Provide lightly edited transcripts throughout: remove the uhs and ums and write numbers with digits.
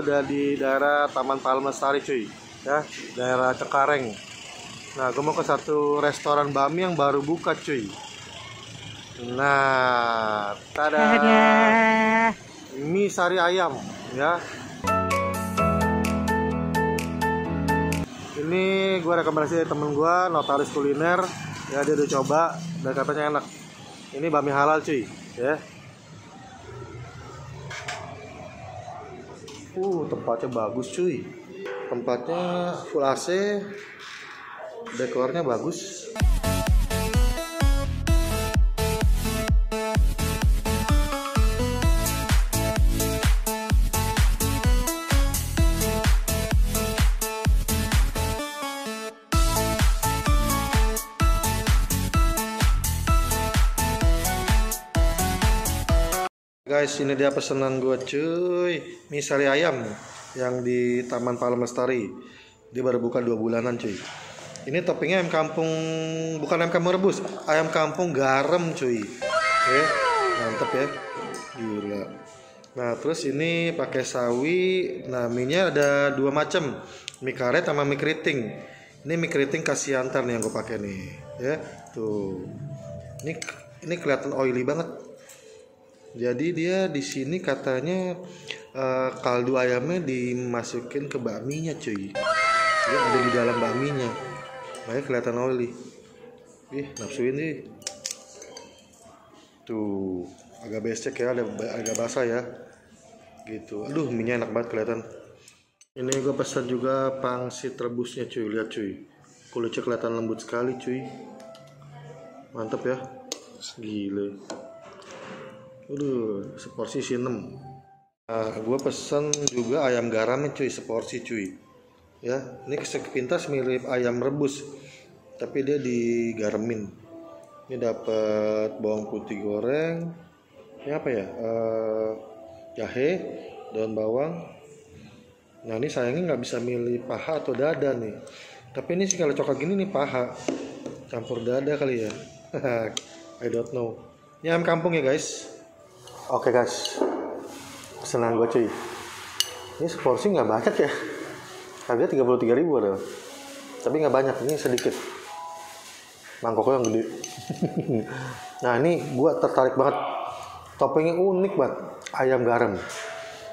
udah di daerah Taman Palmestari cuy, ya, daerah Cengkareng. Nah, gue mau ke satu restoran bami yang baru buka cuy. Nah, tada, mie sari ayam, ya. Ini gue rekomendasi dari temen gue, Notaris Kuliner, ya, dia udah coba dan katanya enak. Ini bami halal cuy, ya. Tempatnya bagus cuy. Tempatnya full AC, dekornya bagus. Guys, ini dia pesanan gue cuy, mie sari ayam yang di Taman Palmestari. Dia baru buka 2 bulanan cuy. Ini toppingnya ayam kampung, bukan ayam kampung rebus, ayam kampung garam cuy. Oke, mantep ya, gila. Nah, terus ini pakai sawi. Nah, mie-nya ada 2 macam, mie karet sama mie keriting. Ini mie keriting khas Siantar nih yang gue pakai nih, ya. Tuh, ini kelihatan oily banget. Jadi dia di sini katanya kaldu ayamnya dimasukin ke bakminya cuy. Dia ada di dalam bakminya, makanya kelihatan oily. Nafsuin sih. Tuh, agak becek ya, agak basah ya. Gitu. Aduh, minyak enak banget kelihatan. Ini gue pesan juga pangsit rebusnya cuy. Lihat cuy, kulitnya kelihatan lembut sekali cuy. Mantap ya, gile. Seporsi isi 6. Gue pesen juga ayam garamnya cuy, seporsi cuy. Ya, ini sepintas mirip ayam rebus, tapi dia digaremin. Ini dapat bawang putih goreng. Ini apa ya? Jahe, daun bawang. Nah, ini sayangnya nggak bisa milih paha atau dada nih. Tapi ini sih kalau coklat gini nih paha, campur dada kali ya. I don't know. Ini ayam kampung ya guys. Oke guys, pesanan gue cuy. Ini seporsi nggak banyak ya, harga 33.000 ada. Tapi nggak banyak, ini sedikit. Mangkoknya yang gede. Nah, ini gue tertarik banget. Toppingnya unik banget, ayam garam.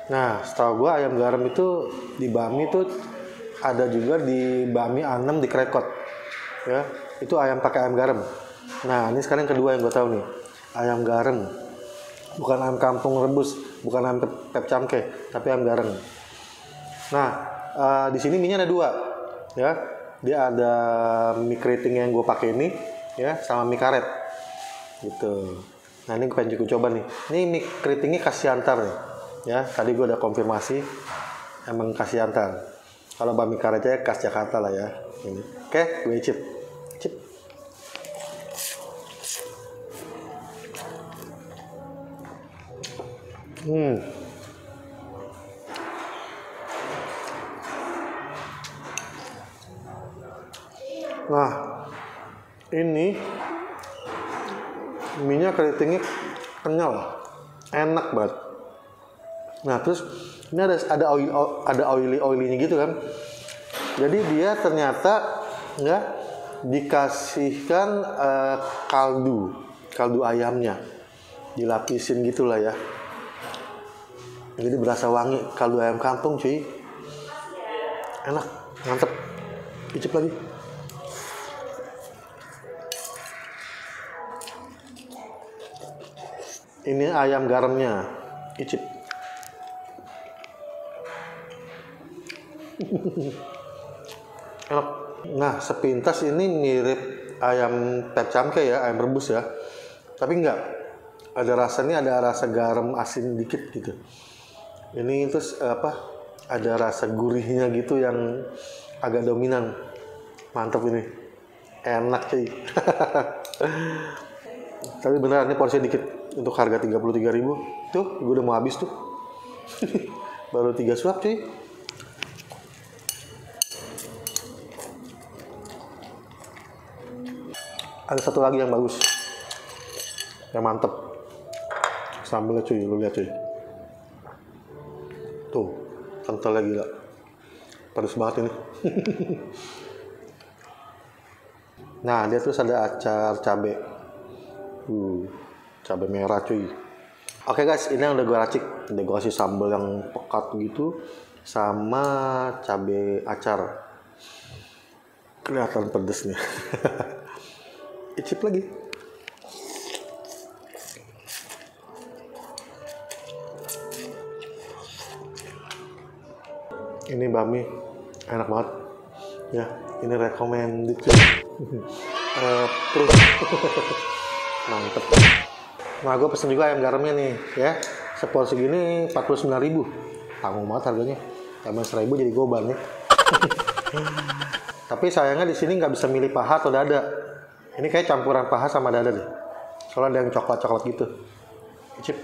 Nah, setahu gue ayam garam itu di bami itu ada juga di bami anem di Krekot. Ya, itu ayam pakai ayam garam. Nah, ini sekarang yang kedua yang gue tahu nih, ayam garam. Bukan ayam kampung rebus, bukan ayam pepcamke, tapi ayam garam. Nah, di sini mie-nya ada 2, ya. Dia ada mie keriting yang gue pakai ini, ya, sama mie karet, gitu. Nah, ini gue pengen juga coba nih. Ini mie keritingnya khas Siantar nih, ya. Tadi gue udah konfirmasi, emang khas Siantar. Kalau bami karetnya khas Jakarta lah ya. Ini. Oke, gue icip. Nah, ini mie-nya keritingnya kenyal, enak banget. Nah, terus ini ada oily-nya gitu kan. Jadi dia ternyata nggak dikasihkan kaldu ayamnya, dilapisin gitulah ya. Jadi berasa wangi, kaldu ayam kampung cuy. Enak, mantep. Icip lagi. Ini ayam garamnya, icip. Enak. Nah, sepintas ini mirip ayam pepcamke ya, ayam rebus ya. Tapi enggak. Ada rasa garam asin dikit gitu. Ini terus ada rasa gurihnya gitu yang agak dominan. Mantap ini, enak cuy. Tapi beneran ini porsinya dikit untuk harga 33.000. Tuh, gue udah mau habis tuh. Baru 3 suap cuy. Ada satu lagi yang bagus, yang mantep. Sambelnya cuy, lu lihat cuy. Tuh, wortelnya gila. Pedes banget ini. Nah, dia terus ada acar cabe. Cabe merah cuy. Oke guys, ini yang udah gue racik. Udah gue kasih sambal yang pekat gitu sama cabe acar. Kelihatan pedesnya. Icip lagi. Ini bami enak banget ya, ini recommended cuy. Terus mantep. Nah, gue pesen juga ayam garamnya nih ya, seporsi gini 49.000, tanggung banget harganya, tambah 1.000 jadi goban nih. Tapi sayangnya di sini nggak bisa milih paha atau dada. Ini kayak campuran paha sama dada deh, soalnya ada yang coklat-coklat gitu. Icip.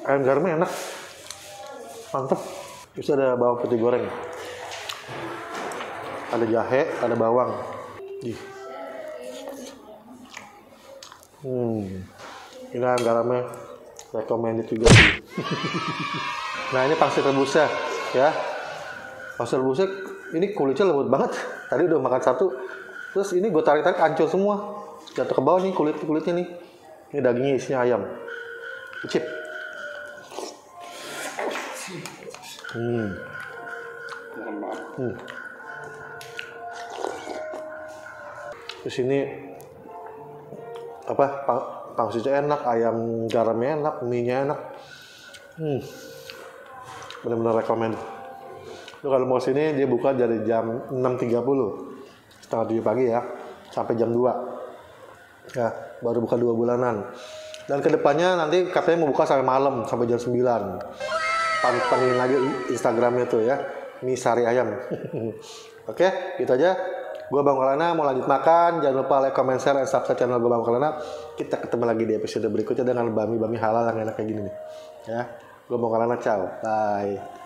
Ayam garamnya enak, mantep. Terus ada bawang putih goreng, ada jahe, ada bawang. Ini ayam garamnya recommended juga sih. Nah, ini pangsit rebusnya ya. Pangsit rebusnya ini kulitnya lembut banget. Tadi udah makan satu, terus ini gue tarik-tarik hancur semua, jatuh ke bawah nih kulitnya nih. Ini dagingnya isinya ayam. Icip. Terus ini apa? Pangsitnya enak, ayam garamnya enak, mie-nya enak. Benar-benar rekomend. Lu kalau mau sini dia buka dari jam 6.30, setengah 7 pagi ya, sampai jam 2. Ya, baru buka 2 bulanan. Dan kedepannya nanti katanya mau buka sampai malam, sampai jam 9. Pantengin lagi Instagramnya tuh ya, mie sari ayam. Oke, gitu aja. Gue Bang Maulana mau lanjut makan. Jangan lupa like, comment, share, dan subscribe channel gue Bang Maulana. Kita ketemu lagi di episode berikutnya dengan bami halal yang enak kayak gini nih. Ya, gue Bang Maulana, ciao, bye.